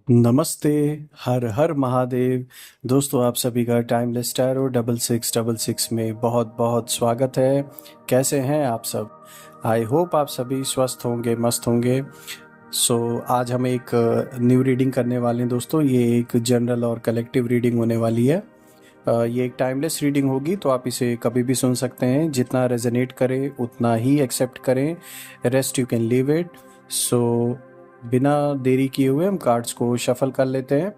नमस्ते, हर हर महादेव। दोस्तों आप सभी का टाइमलेस टैरो 6666 में बहुत बहुत स्वागत है। कैसे हैं आप सब? आई होप आप सभी स्वस्थ होंगे, मस्त होंगे। आज हम एक न्यू रीडिंग करने वाले हैं दोस्तों। ये एक जनरल और कलेक्टिव रीडिंग होने वाली है। ये एक टाइमलेस रीडिंग होगी, तो आप इसे कभी भी सुन सकते हैं। जितना रेजोनेट करे उतना ही एक्सेप्ट करें, rest you can leave it. बिना देरी किए हुए हम कार्ड्स को शफल कर लेते हैं।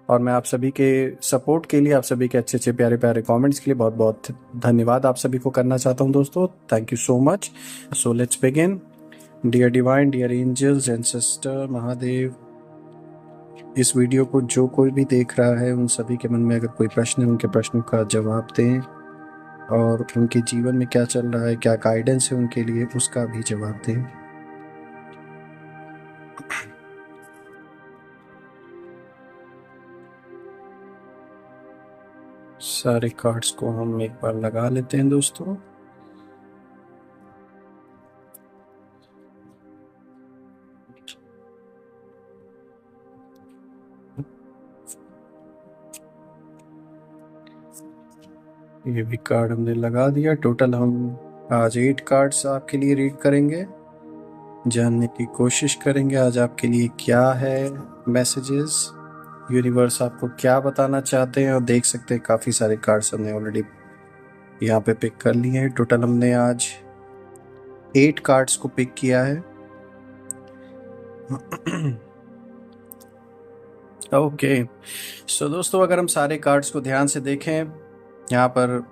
और मैं आप सभी के सपोर्ट के लिए, आप सभी के अच्छे अच्छे प्यारे प्यारे कमेंट्स के लिए बहुत बहुत धन्यवाद आप सभी को करना चाहता हूं दोस्तों। Thank you so much. So let's begin. Dear divine, dear angels and sister Mahadev, इस वीडियो को जो कोई भी देख रहा है, उन सभी के मन में अगर कोई प्रश्न है, उनके प्रश्नों का जवाब दें। और उनके जीवन में क्या चल रहा है, क्या गाइडेंस है उनके लिए, उसका भी जवाब दें। सारे कार्ड्स को हम एक बार लगा लेते हैं दोस्तों। ये भी कार्ड हमने लगा दिया। टोटल हम आज 8 कार्ड्स आपके लिए रीड करेंगे, जानने की कोशिश करेंगे आज आपके लिए क्या है मैसेजेस, यूनिवर्स आपको क्या बताना चाहते हैं। और देख सकते हैं काफ़ी सारे कार्ड्स हमने ऑलरेडी यहाँ पे पिक कर लिए हैं। टोटल हमने आज 8 कार्ड्स को पिक किया है। ओके, सो दोस्तों अगर हम सारे कार्ड्स को ध्यान से देखें, यहाँ पर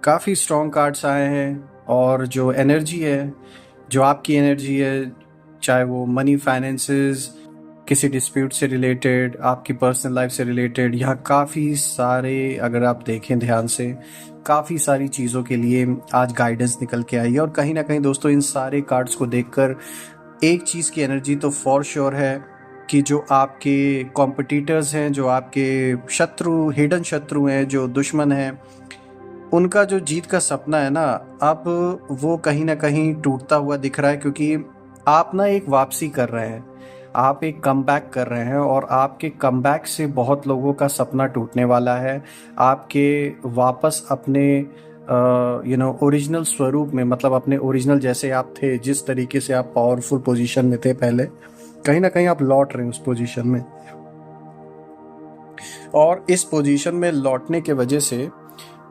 काफ़ी स्ट्रॉन्ग कार्ड्स आए हैं। और जो एनर्जी है, जो आपकी एनर्जी है, चाहे वो मनी, फाइनेंसेस, किसी डिस्प्यूट से रिलेटेड, आपकी पर्सनल लाइफ से रिलेटेड, यहाँ काफ़ी सारे, अगर आप देखें ध्यान से, काफ़ी सारी चीज़ों के लिए आज गाइडेंस निकल के आई है। और कहीं ना कहीं दोस्तों इन सारे कार्ड्स को देखकर एक चीज़ की एनर्जी तो फॉर श्योर है कि जो आपके कॉम्पिटिटर्स हैं, जो आपके शत्रु, हिडन शत्रु हैं, जो दुश्मन हैं, उनका जो जीत का सपना है ना, अब वो कहीं ना कहीं टूटता हुआ दिख रहा है। क्योंकि आप ना एक वापसी कर रहे हैं, आप एक कमबैक कर रहे हैं। और आपके कमबैक से बहुत लोगों का सपना टूटने वाला है। आपके वापस अपने ओरिजिनल स्वरूप में, मतलब अपने ओरिजिनल जैसे आप थे, जिस तरीके से आप पावरफुल पोजीशन में थे पहले, कहीं ना कहीं आप लौट रहे हैं उस पोजीशन में। और इस पोजीशन में लौटने के वजह से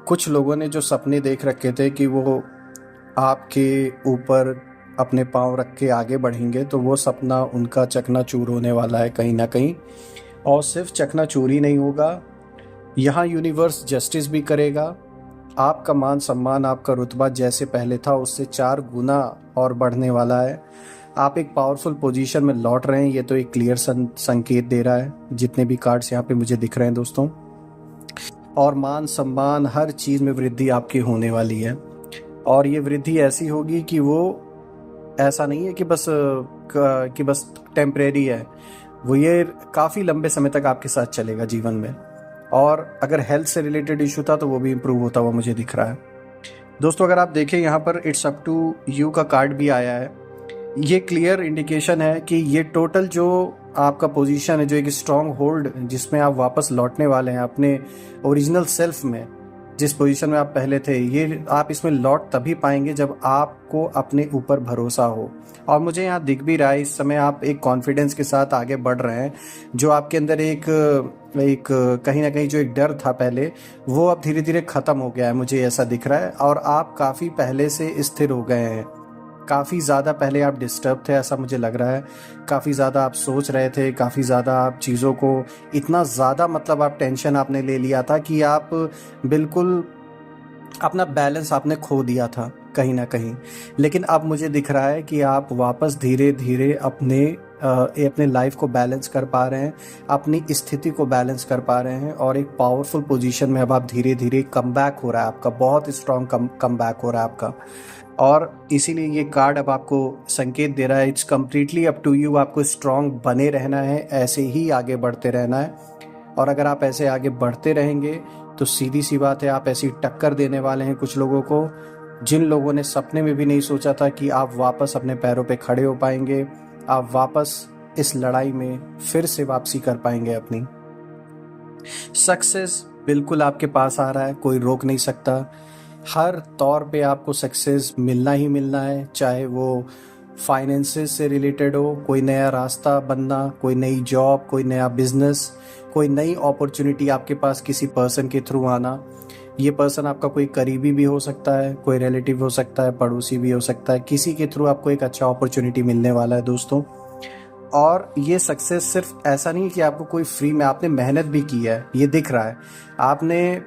कुछ लोगों ने जो सपने देख रखे थे कि वो आपके ऊपर अपने पांव रख के आगे बढ़ेंगे, तो वो सपना उनका चकनाचूर होने वाला है कहीं ना कहीं। और सिर्फ चकनाचूर ही नहीं होगा, यहाँ यूनिवर्स जस्टिस भी करेगा। आपका मान सम्मान, आपका रुतबा जैसे पहले था उससे 4 गुना और बढ़ने वाला है। आप एक पावरफुल पोजीशन में लौट रहे हैं, ये तो एक क्लियर संकेत दे रहा है जितने भी कार्ड्स यहाँ पे मुझे दिख रहे हैं दोस्तों। और मान सम्मान, हर चीज़ में वृद्धि आपकी होने वाली है। और ये वृद्धि ऐसी होगी कि वो ऐसा नहीं है कि बस टेम्परेरी है, वो ये काफ़ी लंबे समय तक आपके साथ चलेगा जीवन में। और अगर हेल्थ से रिलेटेड इशू था तो वो भी इम्प्रूव होता हुआ मुझे दिख रहा है दोस्तों। अगर आप देखें यहाँ पर इट्स अप टू यू का कार्ड भी आया है। ये क्लियर इंडिकेशन है कि ये टोटल जो आपका पोजीशन है, जो एक स्ट्रॉन्ग होल्ड जिसमें आप वापस लौटने वाले हैं अपने ओरिजिनल सेल्फ में, जिस पोजीशन में आप पहले थे, ये आप इसमें लौट तभी पाएंगे जब आपको अपने ऊपर भरोसा हो। और मुझे यहाँ दिख भी रहा है इस समय आप एक कॉन्फिडेंस के साथ आगे बढ़ रहे हैं। जो आपके अंदर एक कहीं ना कहीं जो एक डर था पहले, वो अब धीरे धीरे ख़त्म हो गया है, मुझे ऐसा दिख रहा है। और आप काफ़ी पहले से स्थिर हो गए हैं। काफ़ी ज़्यादा पहले आप डिस्टर्ब थे, ऐसा मुझे लग रहा है। काफ़ी ज़्यादा आप सोच रहे थे, काफ़ी ज़्यादा आप चीज़ों को, इतना ज़्यादा मतलब आप टेंशन आपने ले लिया था कि आप बिल्कुल अपना बैलेंस आपने खो दिया था कहीं ना कहीं। लेकिन अब मुझे दिख रहा है कि आप वापस धीरे धीरे अपने लाइफ को बैलेंस कर पा रहे हैं, अपनी स्थिति को बैलेंस कर पा रहे हैं। और एक पावरफुल पोजीशन में अब आप धीरे धीरे कमबैक हो रहा है आपका, बहुत स्ट्रॉन्ग कमबैक हो रहा है आपका। और इसीलिए ये कार्ड अब आपको संकेत दे रहा है, it's completely up to you. आपको स्ट्रॉन्ग बने रहना है, ऐसे ही आगे बढ़ते रहना है। और अगर आप ऐसे आगे बढ़ते रहेंगे तो सीधी सी बात है, आप ऐसी टक्कर देने वाले हैं कुछ लोगों को, जिन लोगों ने सपने में भी नहीं सोचा था कि आप वापस अपने पैरों पे खड़े हो पाएंगे, आप वापस इस लड़ाई में फिर से वापसी कर पाएंगे अपनी। सक्सेस बिल्कुल आपके पास आ रहा है, कोई रोक नहीं सकता। हर तौर पे आपको सक्सेस मिलना ही मिलना है, चाहे वो फाइनेंसेस से रिलेटेड हो, कोई नया रास्ता बनना, कोई नई जॉब, कोई नया बिजनेस, कोई नई अपॉर्चुनिटी आपके पास किसी पर्सन के थ्रू आना। ये पर्सन आपका कोई करीबी भी हो सकता है, कोई रिलेटिव हो सकता है, पड़ोसी भी हो सकता है, किसी के थ्रू आपको एक अच्छा अपॉर्चुनिटी मिलने वाला है दोस्तों। और ये सक्सेस सिर्फ ऐसा नहीं कि आपको कोई फ्री में, आपने मेहनत भी की है, ये दिख रहा है। आपने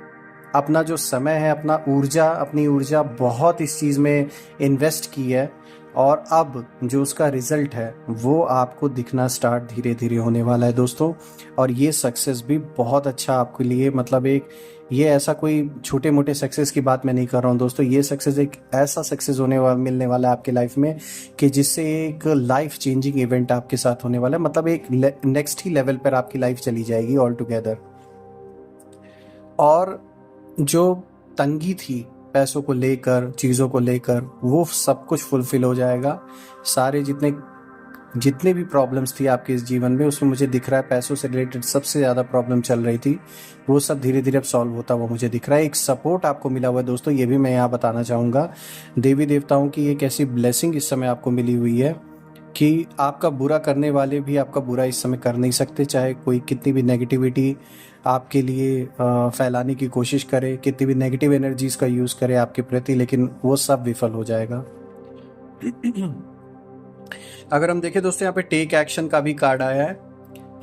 अपना जो समय है, अपनी ऊर्जा बहुत इस चीज़ में इन्वेस्ट की है, और अब जो उसका रिजल्ट है वो आपको दिखना स्टार्ट धीरे धीरे होने वाला है दोस्तों। और ये सक्सेस भी बहुत अच्छा आपके लिए, मतलब एक, ये ऐसा कोई छोटे मोटे सक्सेस की बात मैं नहीं कर रहा हूँ दोस्तों। ये सक्सेस एक ऐसा सक्सेस मिलने वाला है आपके लाइफ में कि जिससे एक लाइफ चेंजिंग इवेंट आपके साथ होने वाला है, मतलब एक नेक्स्ट ही लेवल पर आपकी लाइफ चली जाएगी ऑल टुगेदर। और जो तंगी थी पैसों को लेकर, चीज़ों को लेकर, वो सब कुछ फुलफिल हो जाएगा। सारे जितने भी प्रॉब्लम्स थी आपके इस जीवन में, उसमें मुझे दिख रहा है पैसों से रिलेटेड सबसे ज़्यादा प्रॉब्लम चल रही थी, वो सब धीरे धीरे अब सॉल्व होता हुआ मुझे दिख रहा है। एक सपोर्ट आपको मिला हुआ है दोस्तों, ये भी मैं यहाँ बताना चाहूँगा। देवी देवताओं की एक ऐसी ब्लेसिंग इस समय आपको मिली हुई है कि आपका बुरा करने वाले भी आपका बुरा इस समय कर नहीं सकते, चाहे कोई कितनी भी नेगेटिविटी आपके लिए फैलाने की कोशिश करे, कितनी भी नेगेटिव एनर्जीज का यूज़ करे आपके प्रति, लेकिन वो सब विफल हो जाएगा। अगर हम देखें दोस्तों, यहाँ पे टेक एक्शन का भी कार्ड आया है।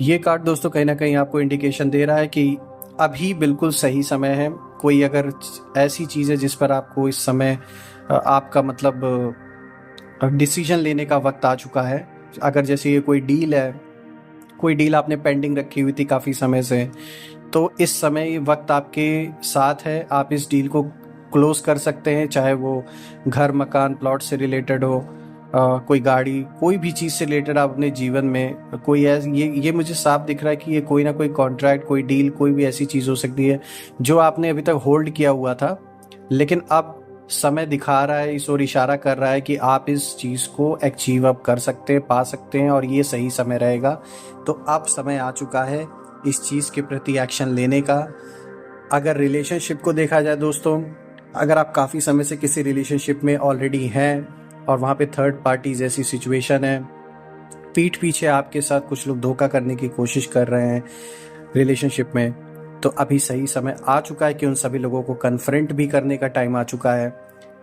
ये कार्ड दोस्तों कहीं ना कहीं आपको इंडिकेशन दे रहा है कि अभी बिल्कुल सही समय है। कोई अगर ऐसी चीज़ है जिस पर आपको इस समय आपका मतलब डिसीजन लेने का वक्त आ चुका है। अगर जैसे ये कोई डील आपने पेंडिंग रखी हुई थी काफ़ी समय से, तो इस समय ये वक्त आपके साथ है, आप इस डील को क्लोज कर सकते हैं। चाहे वो घर, मकान, प्लॉट से रिलेटेड हो, कोई गाड़ी, कोई भी चीज़ से रिलेटेड आप अपने जीवन में कोई ये मुझे साफ दिख रहा है कि ये कोई ना कोई कॉन्ट्रैक्ट, कोई डील, कोई भी ऐसी चीज़ हो सकती है जो आपने अभी तक होल्ड किया हुआ था, लेकिन अब समय दिखा रहा है, इस ओर इशारा कर रहा है कि आप इस चीज़ को अचीव अप कर सकते हैं, पा सकते हैं, और ये सही समय रहेगा। तो अब समय आ चुका है इस चीज़ के प्रति एक्शन लेने का। अगर रिलेशनशिप को देखा जाए दोस्तों, अगर आप काफ़ी समय से किसी रिलेशनशिप में ऑलरेडी हैं और वहाँ पे थर्ड पार्टी जैसी सिचुएशन है, पीठ पीछे आपके साथ कुछ लोग धोखा करने की कोशिश कर रहे हैं रिलेशनशिप में, तो अभी सही समय आ चुका है कि उन सभी लोगों को कन्फ्रंट भी करने का टाइम आ चुका है।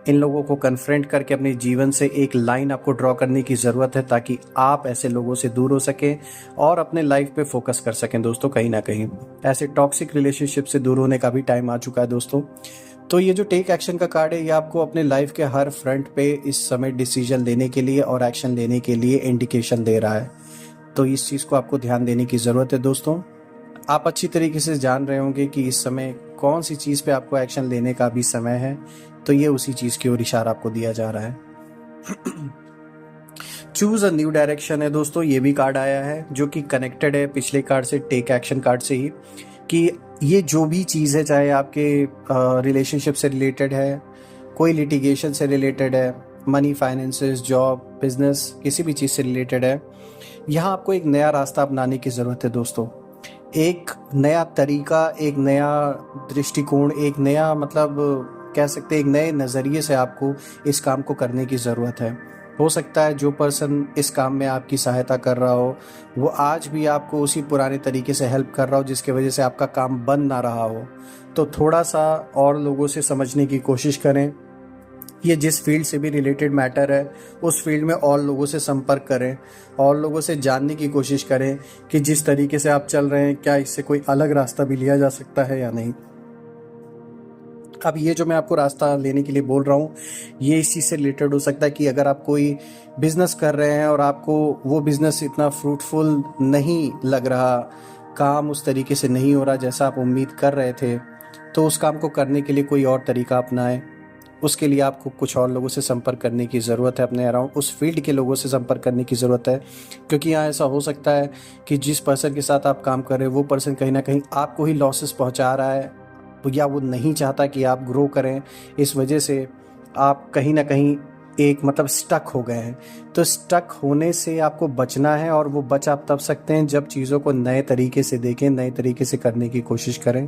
इन लोगों को कन्फ्रंट करके अपने जीवन से एक लाइन आपको ड्रॉ करने की ज़रूरत है, ताकि आप ऐसे लोगों से दूर हो सकें और अपने लाइफ पे फोकस कर सकें दोस्तों। कहीं ना कहीं ऐसे टॉक्सिक रिलेशनशिप से दूर होने का भी टाइम आ चुका है दोस्तों। तो ये जो टेक एक्शन का कार्ड है, ये आपको अपने लाइफ के हर फ्रंट पे इस समय डिसीजन लेने के लिए और एक्शन लेने के लिए इंडिकेशन दे रहा है। तो इस चीज़ को आपको ध्यान देने की ज़रूरत है दोस्तों। आप अच्छी तरीके से जान रहे होंगे कि इस समय कौन सी चीज़ पे आपको एक्शन लेने का भी समय है, तो ये उसी चीज़ की ओर इशारा आपको दिया जा रहा है। चूज अ न्यू डायरेक्शन है दोस्तों, ये भी कार्ड आया है जो कि कनेक्टेड है पिछले कार्ड से, टेक एक्शन कार्ड से ही, कि ये जो भी चीज़ है, चाहे आपके रिलेशनशिप से रिलेटेड है, कोई लिटिगेशन से रिलेटेड है, मनी, फाइनेंसेस, जॉब, बिजनेस, किसी भी चीज़ से रिलेटेड है, यहाँ आपको एक नया रास्ता अपनाने की ज़रूरत है दोस्तों। एक नया तरीका, एक नया दृष्टिकोण, एक नया मतलब कह सकते हैं एक नए नज़रिए से आपको इस काम को करने की ज़रूरत है। हो सकता है जो पर्सन इस काम में आपकी सहायता कर रहा हो, वो आज भी आपको उसी पुराने तरीके से हेल्प कर रहा हो, जिसकी वजह से आपका काम बन ना रहा हो। तो थोड़ा सा और लोगों से समझने की कोशिश करें। ये जिस फील्ड से भी रिलेटेड मैटर है, उस फील्ड में और लोगों से संपर्क करें, और लोगों से जानने की कोशिश करें कि जिस तरीके से आप चल रहे हैं, क्या इससे कोई अलग रास्ता भी लिया जा सकता है या नहीं। अब ये जो मैं आपको रास्ता लेने के लिए बोल रहा हूँ, ये इस चीज़ से रिलेटेड हो सकता है कि अगर आप कोई बिजनेस कर रहे हैं और आपको वो बिजनेस इतना फ्रूटफुल नहीं लग रहा, काम उस तरीके से नहीं हो रहा जैसा आप उम्मीद कर रहे थे, तो उस काम को करने के लिए कोई और तरीका अपनाएं। उसके लिए आपको कुछ और लोगों से संपर्क करने की ज़रूरत है, अपने अराउंड उस फील्ड के लोगों से संपर्क करने की ज़रूरत है। क्योंकि यहाँ ऐसा हो सकता है कि जिस पर्सन के साथ आप काम कर रहे हैं, वो पर्सन कहीं ना कहीं आपको ही लॉसेस पहुँचा रहा है, या वो नहीं चाहता कि आप ग्रो करें। इस वजह से आप कहीं ना कहीं एक मतलब स्टक हो गए हैं। तो स्टक होने से आपको बचना है, और वो बच आप तब सकते हैं जब चीज़ों को नए तरीके से देखें, नए तरीके से करने की कोशिश करें।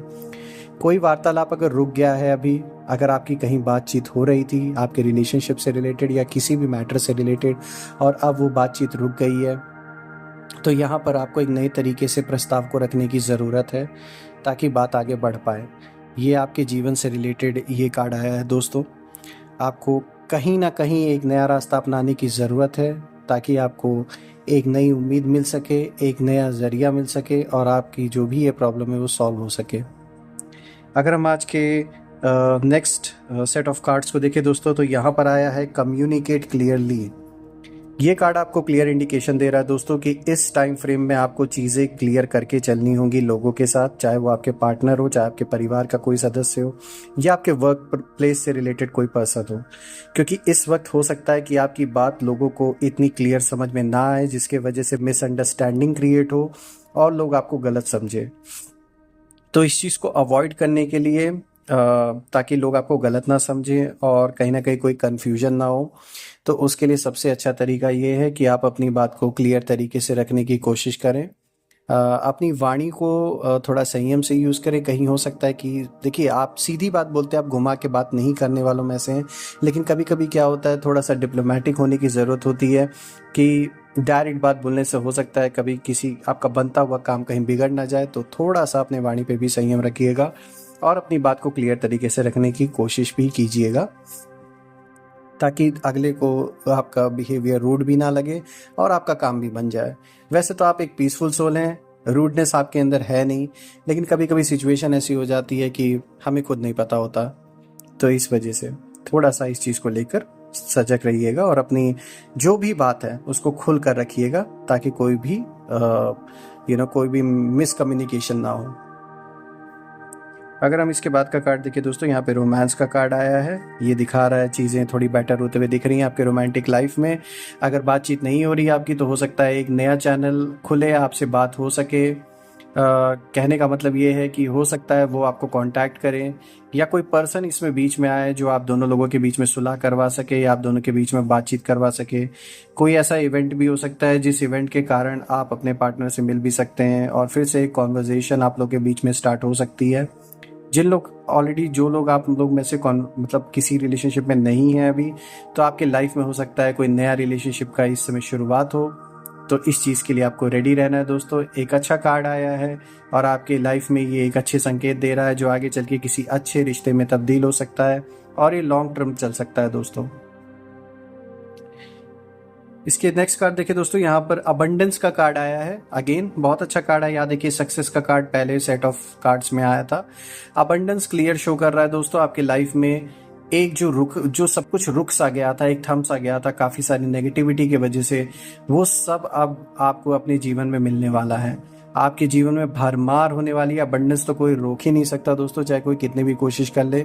कोई वार्तालाप अगर रुक गया है अभी, अगर आपकी कहीं बातचीत हो रही थी आपके रिलेशनशिप से रिलेटेड या किसी भी मैटर से रिलेटेड, और अब वो बातचीत रुक गई है, तो यहाँ पर आपको एक नए तरीके से प्रस्ताव को रखने की ज़रूरत है ताकि बात आगे बढ़ पाए। ये आपके जीवन से रिलेटेड ये कार्ड आया है दोस्तों। आपको कहीं ना कहीं एक नया रास्ता अपनाने की ज़रूरत है ताकि आपको एक नई उम्मीद मिल सके, एक नया ज़रिया मिल सके, और आपकी जो भी ये प्रॉब्लम है वो सॉल्व हो सके। अगर हम आज के नेक्स्ट सेट ऑफ कार्ड्स को देखें दोस्तों, तो यहाँ पर आया है कम्युनिकेट क्लियरली। ये कार्ड आपको क्लियर इंडिकेशन दे रहा है दोस्तों कि इस टाइम फ्रेम में आपको चीज़ें क्लियर करके चलनी होंगी लोगों के साथ, चाहे वो आपके पार्टनर हो, चाहे आपके परिवार का कोई सदस्य हो, या आपके वर्क प्लेस से रिलेटेड कोई पर्सन हो। क्योंकि इस वक्त हो सकता है कि आपकी बात लोगों को इतनी क्लियर समझ में ना आए, जिसके वजह से मिसअंडरस्टैंडिंग क्रिएट हो और लोग आपको गलत समझे। तो इस चीज़ को अवॉइड करने के लिए, ताकि लोग आपको गलत ना समझें और कहीं ना कहीं कोई कन्फ्यूजन ना हो, तो उसके लिए सबसे अच्छा तरीका ये है कि आप अपनी बात को क्लियर तरीके से रखने की कोशिश करें। अपनी वाणी को थोड़ा संयम से यूज़ करें। कहीं हो सकता है कि देखिए, आप सीधी बात बोलते हैं, आप घुमा के बात नहीं करने वालों में से हैं, लेकिन कभी कभी क्या होता है, थोड़ा सा डिप्लोमेटिक होने की ज़रूरत होती है कि डायरेक्ट बात बोलने से हो सकता है कभी किसी आपका बनता हुआ काम कहीं बिगड़ ना जाए। तो थोड़ा सा अपने वाणी पे भी संयम रखिएगा और अपनी बात को क्लियर तरीके से रखने की कोशिश भी कीजिएगा, ताकि अगले को आपका बिहेवियर रूड भी ना लगे और आपका काम भी बन जाए। वैसे तो आप एक पीसफुल सोल हैं, रूडनेस आपके अंदर है नहीं, लेकिन कभी कभी सिचुएशन ऐसी हो जाती है कि हमें खुद नहीं पता होता। तो इस वजह से थोड़ा सा इस चीज़ को लेकर सजग रहिएगा और अपनी जो भी बात है उसको खुल कर रखिएगा, ताकि कोई भी कोई भी मिसकम्युनिकेशन ना हो। अगर हम इसके बाद का कार्ड देखें दोस्तों, यहाँ पे रोमांस का कार्ड आया है। ये दिखा रहा है चीज़ें थोड़ी बेटर होते हुए दिख रही हैं आपके रोमांटिक लाइफ में। अगर बातचीत नहीं हो रही है आपकी, तो हो सकता है एक नया चैनल खुले, आपसे बात हो सके। कहने का मतलब ये है कि हो सकता है वो आपको कांटेक्ट करें, या कोई पर्सन इसमें बीच में आए जो आप दोनों लोगों के बीच में सुलह करवा सके, या आप दोनों के बीच में बातचीत करवा सके। कोई ऐसा इवेंट भी हो सकता है जिस इवेंट के कारण आप अपने पार्टनर से मिल भी सकते हैं और फिर से एक कॉन्वर्जेशन आप लोग के बीच में स्टार्ट हो सकती है। जिन लोग ऑलरेडी जो लोग आप लोग में से मतलब किसी रिलेशनशिप में नहीं है अभी, तो आपके लाइफ में हो सकता है कोई नया रिलेशनशिप का इस समय शुरुआत हो। तो इस चीज़ के लिए आपको रेडी रहना है दोस्तों। एक अच्छा कार्ड आया है और आपके लाइफ में ये एक अच्छे संकेत दे रहा है जो आगे चल के किसी अच्छे रिश्ते में तब्दील हो सकता है और ये लॉन्ग टर्म चल सकता है दोस्तों। इसके नेक्स्ट कार्ड देखिए दोस्तों, यहाँ पर अबंडेंस का कार्ड आया है। अगेन बहुत अच्छा कार्ड है। याद देखिए, सक्सेस का कार्ड पहले सेट ऑफ कार्ड्स में आया था। अबंडेंस क्लियर शो कर रहा है दोस्तों आपके लाइफ में एक जो सब कुछ रुक सा गया था, एक थम सा गया था काफ़ी सारी नेगेटिविटी की वजह से, वो सब अब आपको अपने जीवन में मिलने वाला है। आपके जीवन में भरमार होने वाली है। अबंडेंस तो कोई रोक ही नहीं सकता दोस्तों, चाहे कोई कितनी भी कोशिश कर ले।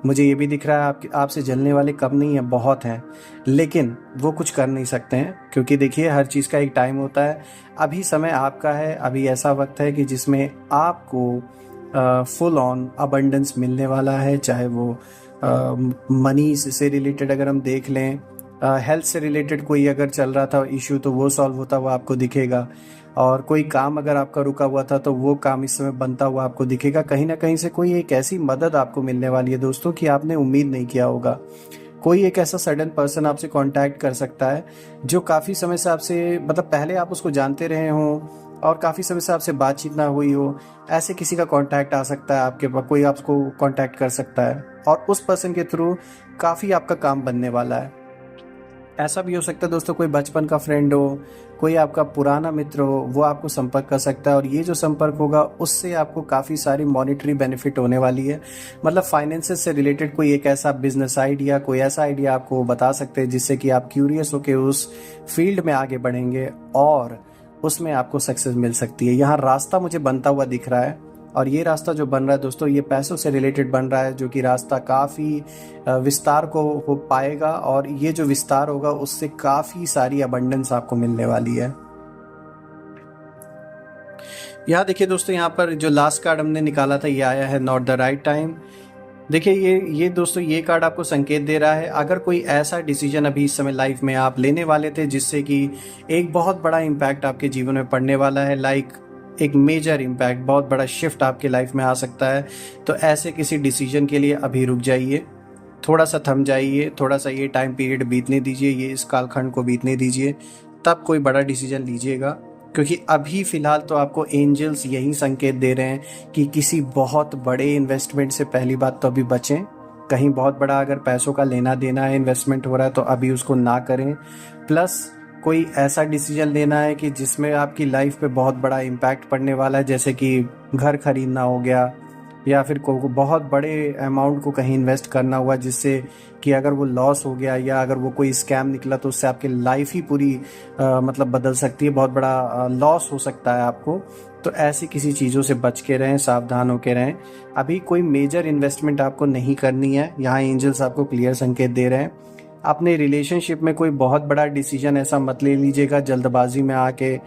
मुझे ये भी दिख रहा है आपसे जलने वाले कम नहीं है, बहुत हैं, लेकिन वो कुछ कर नहीं सकते हैं, क्योंकि देखिए हर चीज़ का एक टाइम होता है। अभी समय आपका है, अभी ऐसा वक्त है कि जिसमें आपको फुल ऑन अबंडेंस मिलने वाला है। चाहे वो मनी से रिलेटेड अगर हम देख लें, हेल्थ से रिलेटेड कोई अगर चल रहा था इशू, तो वो सॉल्व होता हुआ आपको दिखेगा। और कोई काम अगर आपका रुका हुआ था, तो वो काम इस समय बनता हुआ आपको दिखेगा। कहीं ना कहीं से कोई एक ऐसी मदद आपको मिलने वाली है दोस्तों कि आपने उम्मीद नहीं किया होगा। कोई एक ऐसा सडन पर्सन आपसे कांटेक्ट कर सकता है जो काफ़ी समय से आपसे, मतलब पहले आप उसको जानते रहे हों और काफ़ी समय से आपसे बातचीत ना हुई हो, ऐसे किसी का कांटेक्ट आ सकता है आपके पास। कोई आपको कांटेक्ट कर सकता है और उस पर्सन के थ्रू काफ़ी आपका काम बनने वाला है। ऐसा भी हो सकता है दोस्तों, कोई बचपन का फ्रेंड हो, कोई आपका पुराना मित्र हो, वो आपको संपर्क कर सकता है और ये जो संपर्क होगा उससे आपको काफ़ी सारी मॉनेटरी बेनिफिट होने वाली है। मतलब फाइनेंसेस से रिलेटेड कोई एक ऐसा बिजनेस आइडिया, कोई ऐसा आइडिया आपको बता सकते हैं जिससे कि आप क्यूरियस होकर उस फील्ड में आगे बढ़ेंगे और उसमें आपको सक्सेस मिल सकती है। यहाँ रास्ता मुझे बनता हुआ दिख रहा है और ये रास्ता जो बन रहा है दोस्तों, ये पैसों से रिलेटेड बन रहा है, जो कि रास्ता काफ़ी विस्तार को हो पाएगा और ये जो विस्तार होगा उससे काफ़ी सारी अबंडेंस आपको मिलने वाली है। यहाँ देखिए दोस्तों, यहाँ पर जो लास्ट कार्ड हमने निकाला था ये आया है नॉट द राइट टाइम। देखिए ये दोस्तों, ये कार्ड आपको संकेत दे रहा है, अगर कोई ऐसा डिसीजन अभी इस समय लाइफ में आप लेने वाले थे जिससे कि एक बहुत बड़ा इम्पैक्ट आपके जीवन में पड़ने वाला है, लाइक एक मेजर इम्पैक्ट, बहुत बड़ा शिफ्ट आपके लाइफ में आ सकता है, तो ऐसे किसी डिसीजन के लिए अभी रुक जाइए, थोड़ा सा थम जाइए, थोड़ा सा ये टाइम पीरियड बीतने दीजिए, ये इस कालखंड को बीतने दीजिए, तब कोई बड़ा डिसीजन लीजिएगा। क्योंकि अभी फ़िलहाल तो आपको एंजल्स यही संकेत दे रहे हैं कि किसी बहुत बड़े इन्वेस्टमेंट से पहली बात तो अभी बचें। कहीं बहुत बड़ा अगर पैसों का लेना देना है, इन्वेस्टमेंट हो रहा है, तो अभी उसको ना करें। प्लस कोई ऐसा डिसीजन लेना है कि जिसमें आपकी लाइफ पे बहुत बड़ा इम्पैक्ट पड़ने वाला है, जैसे कि घर खरीदना हो गया, या फिर को बहुत बड़े अमाउंट को कहीं इन्वेस्ट करना हुआ जिससे कि अगर वो लॉस हो गया या अगर वो कोई स्कैम निकला तो उससे आपकी लाइफ ही पूरी मतलब बदल सकती है, बहुत बड़ा लॉस हो सकता है आपको। तो ऐसी किसी चीज़ों से बच के रहें, सावधान होके रहें। अभी कोई मेजर इन्वेस्टमेंट आपको नहीं करनी है, यहाँ एंजल्स आपको क्लियर संकेत दे रहे हैं। अपने रिलेशनशिप में कोई बहुत बड़ा डिसीजन ऐसा मत ले लीजिएगा जल्दबाजी में आके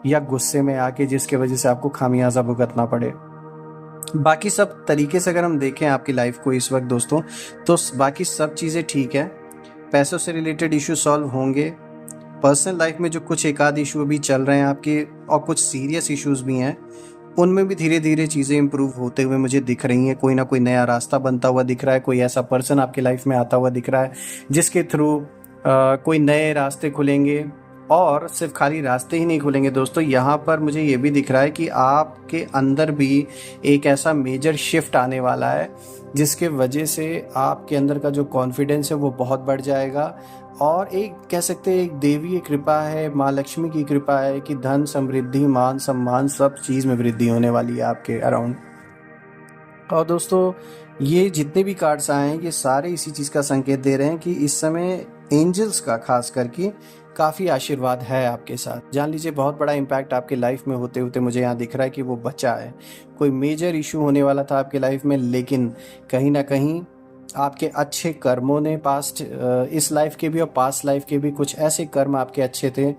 या गुस्से में आके, जिसके वजह से आपको खामियाजा भुगतना पड़े। बाकी सब तरीके से अगर हम देखें आपकी लाइफ को इस वक्त दोस्तों, तो बाकी सब चीज़ें ठीक है। पैसों से रिलेटेड इशू सॉल्व होंगे। पर्सनल लाइफ में जो कुछ एक आध इशू अभी चल रहे हैं आपके, और कुछ सीरियस इश्यूज भी हैं, उनमें भी धीरे धीरे चीज़ें इंप्रूव होते हुए मुझे दिख रही हैं। कोई ना कोई नया रास्ता बनता हुआ दिख रहा है, कोई ऐसा पर्सन आपकी लाइफ में आता हुआ दिख रहा है जिसके थ्रू कोई नए रास्ते खुलेंगे। और सिर्फ खाली रास्ते ही नहीं खुलेंगे दोस्तों, यहाँ पर मुझे ये भी दिख रहा है कि आपके अंदर भी एक ऐसा मेजर शिफ्ट आने वाला है जिसके वजह से आपके अंदर का जो कॉन्फिडेंस है वो बहुत बढ़ जाएगा। और एक कह सकते हैं एक देवीय कृपा है, माँ लक्ष्मी की कृपा है कि धन समृद्धि मान सम्मान सब चीज़ में वृद्धि होने वाली है आपके अराउंड। और दोस्तों, ये जितने भी कार्ड्स आए हैं ये सारे इसी चीज़ का संकेत दे रहे हैं कि इस समय एंजल्स का खास करके काफ़ी आशीर्वाद है आपके साथ। जान लीजिए बहुत बड़ा इम्पैक्ट आपके लाइफ में होते होते मुझे यहाँ दिख रहा है कि वो बचा है। कोई मेजर इशू होने वाला था आपके लाइफ में, लेकिन कहीं ना कहीं आपके अच्छे कर्मों ने पास्ट, इस लाइफ के भी और पास्ट लाइफ के भी कुछ ऐसे कर्म आपके अच्छे थे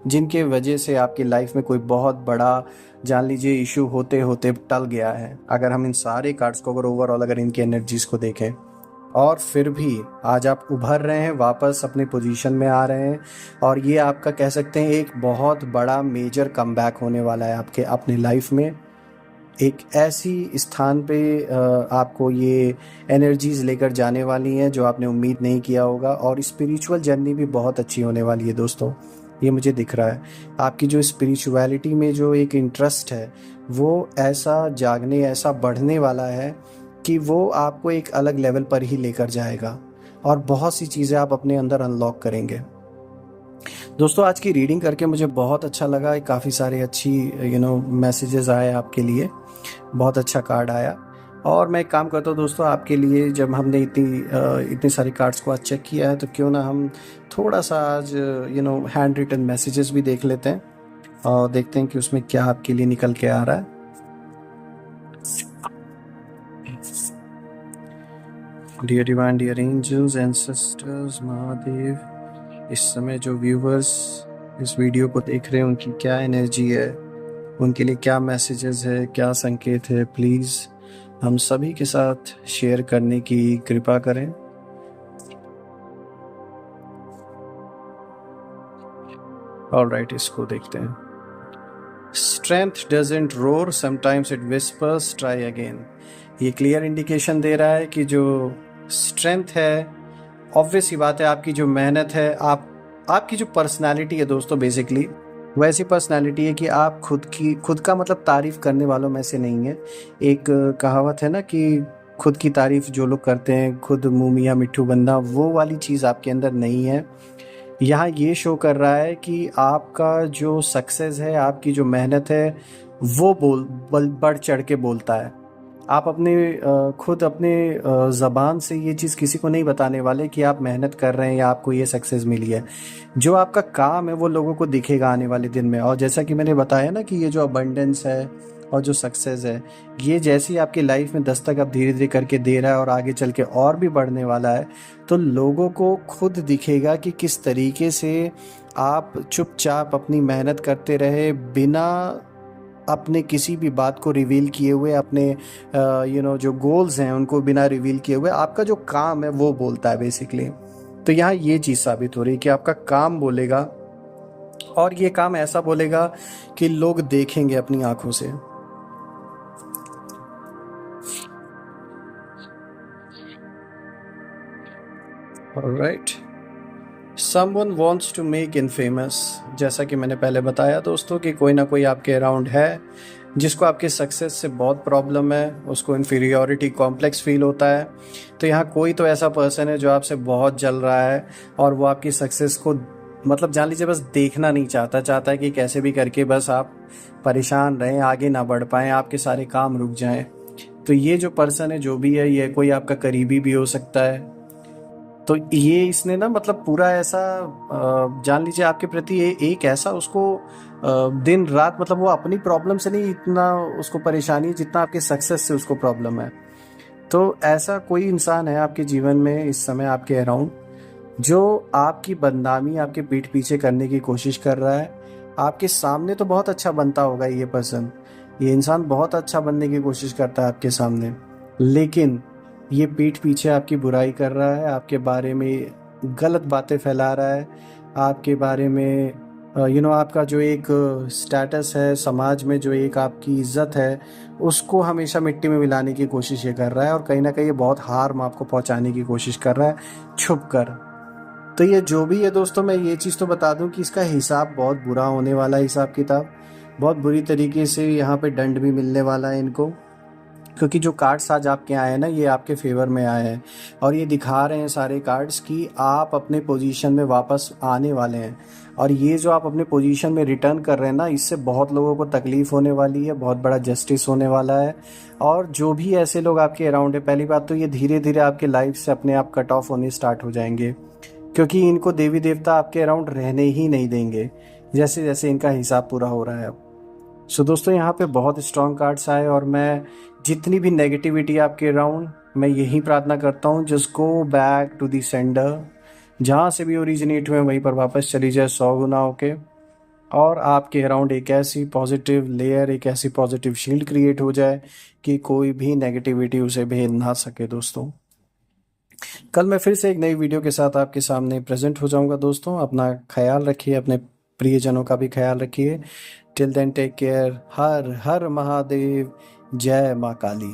जिनके वजह से आपकी लाइफ में कोई बहुत बड़ा, जान लीजिए, इशू होते होते टल गया है। अगर हम इन सारे कार्ड्स को अगर ओवरऑल अगर इनकी एनर्जीज को देखें, और फिर भी आज आप उभर रहे हैं, वापस अपने पोजीशन में आ रहे हैं, और ये आपका कह सकते हैं एक बहुत बड़ा मेजर कमबैक होने वाला है आपके अपनी लाइफ में। एक ऐसी स्थान पे आपको ये एनर्जीज लेकर जाने वाली हैं जो आपने उम्मीद नहीं किया होगा, और स्पिरिचुअल जर्नी भी बहुत अच्छी होने वाली है दोस्तों। ये मुझे दिख रहा है आपकी जो स्पिरिचुअलिटी में जो एक इंटरेस्ट है वो ऐसा जागने, ऐसा बढ़ने वाला है कि वो आपको एक अलग लेवल पर ही लेकर जाएगा, और बहुत सी चीज़ें आप अपने अंदर अनलॉक करेंगे। दोस्तों, आज की रीडिंग करके मुझे बहुत अच्छा लगा। काफ़ी सारे अच्छी मैसेजेस आए आपके लिए, बहुत अच्छा कार्ड आया। और मैं एक काम करता हूँ दोस्तों आपके लिए, जब हमने इतने सारे कार्ड्स को आज चेक किया है तो क्यों ना हम थोड़ा सा आज हैंड रिटन मैसेजेस भी देख लेते हैं और देखते हैं कि उसमें क्या आपके लिए निकल के आ रहा है। Dear divine, dear angels, ancestors, Mahadev, इस समय जो व्यूवर्स इस वीडियो को देख रहे हैं उनकी क्या एनर्जी है, उनके लिए क्या मैसेजेस है, क्या संकेत है, प्लीज़ हम सभी के साथ शेयर करने की कृपा करें। ऑलराइट, इसको देखते हैं। Strength doesn't roar, sometimes it whispers, try again. ये क्लियर इंडिकेशन दे रहा है कि जो स्ट्रेंथ है, ऑब्वियस ही बात है, आपकी जो मेहनत है, आपकी जो पर्सनालिटी है दोस्तों, बेसिकली वैसी पर्सनालिटी है कि आप खुद का मतलब तारीफ करने वालों में से नहीं है। एक कहावत है ना कि खुद की तारीफ जो लोग करते हैं, खुद मुंह मियां मिट्ठू बंदा, वो वाली चीज़ आपके अंदर नहीं है। यहाँ ये शो कर रहा है कि आपका जो सक्सेस है, आपकी जो मेहनत है, वो बढ़ चढ़ के बोलता है। आप खुद अपने ज़बान से ये चीज़ किसी को नहीं बताने वाले कि आप मेहनत कर रहे हैं या आपको ये सक्सेस मिली है। जो आपका काम है वो लोगों को दिखेगा आने वाले दिन में। और जैसा कि मैंने बताया ना कि ये जो अबंडेंस है और जो सक्सेस है, ये जैसी आपकी लाइफ में दस्तक अब धीरे धीरे करके दे रहा है और आगे चल के और भी बढ़ने वाला है, तो लोगों को खुद दिखेगा कि किस तरीके से आप चुपचाप अपनी मेहनत करते रहे, बिना अपने किसी भी बात को रिवील किए हुए, अपने जो गोल्स हैं उनको बिना रिवील किए हुए, आपका जो काम है वो बोलता है बेसिकली। तो यहाँ ये चीज़ साबित हो रही है कि आपका काम बोलेगा, और ये काम ऐसा बोलेगा कि लोग देखेंगे अपनी आंखों से। Alright, someone wants to make infamous. जैसा कि मैंने पहले बताया दोस्तों कि कोई ना कोई आपके अराउंड है जिसको आपके सक्सेस से बहुत प्रॉब्लम है, उसको इन्फीरियोरिटी कॉम्प्लेक्स फील होता है। तो यहाँ कोई तो ऐसा पर्सन है जो आपसे बहुत जल रहा है, और वो आपकी सक्सेस को मतलब जान लीजिए बस देखना नहीं चाहता, चाहता है कि कैसे भी करके बस आप परेशान रहें, आगे ना बढ़ पाएँ, आपके सारे काम रुक जाएं। तो ये जो पर्सन है जो भी है, ये कोई आपका करीबी भी हो सकता है। तो ये इसने ना मतलब पूरा ऐसा जान लीजिए आपके प्रति एक ऐसा उसको दिन रात, मतलब वो अपनी प्रॉब्लम से नहीं इतना उसको परेशानी जितना आपके सक्सेस से उसको प्रॉब्लम है। तो ऐसा कोई इंसान है आपके जीवन में इस समय आपके अराउंड जो आपकी बदनामी आपके पीठ पीछे करने की कोशिश कर रहा है। आपके सामने तो बहुत अच्छा बनता होगा ये पर्सन, ये इंसान बहुत अच्छा बनने की कोशिश करता है आपके सामने, लेकिन ये पीठ पीछे आपकी बुराई कर रहा है, आपके बारे में गलत बातें फैला रहा है, आपके बारे में आपका जो एक स्टेटस है समाज में, जो एक आपकी इज्जत है, उसको हमेशा मिट्टी में मिलाने की कोशिश ये कर रहा है, और कहीं ना कहीं ये बहुत हार्म आपको पहुंचाने की कोशिश कर रहा है छुप कर। तो ये जो भी है दोस्तों, मैं ये चीज़ तो बता दूं कि इसका हिसाब बहुत बुरा होने वाला है, हिसाब किताब बहुत बुरी तरीके से यहाँ पे दंड भी मिलने वाला है इनको, क्योंकि जो कार्ड्स आज आपके आए हैं ना, ये आपके फेवर में आए हैं, और ये दिखा रहे हैं सारे कार्ड्स कि आप अपने पोजीशन में वापस आने वाले हैं। और ये जो आप अपने पोजीशन में रिटर्न कर रहे हैं ना, इससे बहुत लोगों को तकलीफ होने वाली है, बहुत बड़ा जस्टिस होने वाला है। और जो भी ऐसे लोग आपके अराउंड है, पहली बात तो ये धीरे धीरे आपके लाइफ से अपने आप कट ऑफ होने स्टार्ट हो जाएंगे, क्योंकि इनको देवी देवता आपके अराउंड रहने ही नहीं देंगे जैसे जैसे इनका हिसाब पूरा हो रहा है अब। सो दोस्तों, यहाँ पे बहुत स्ट्रॉन्ग कार्ड्स आए, और मैं जितनी भी नेगेटिविटी आपके अराउंड, मैं यही प्रार्थना करता हूँ, just go back to the sender, जहाँ से भी ओरिजिनेट हुए वहीं पर वापस चली जाए 100 गुना होके, और आपके अराउंड एक ऐसी पॉजिटिव लेयर, एक ऐसी पॉजिटिव शील्ड क्रिएट हो जाए कि कोई भी नेगेटिविटी उसे भेद ना सके। दोस्तों, कल मैं फिर से एक नई वीडियो के साथ आपके सामने प्रेजेंट हो जाऊंगा। दोस्तों, अपना ख्याल रखिए, अपने प्रियजनों का भी ख्याल रखिए। Till then take care. हर हर महादेव। जय माँ काली।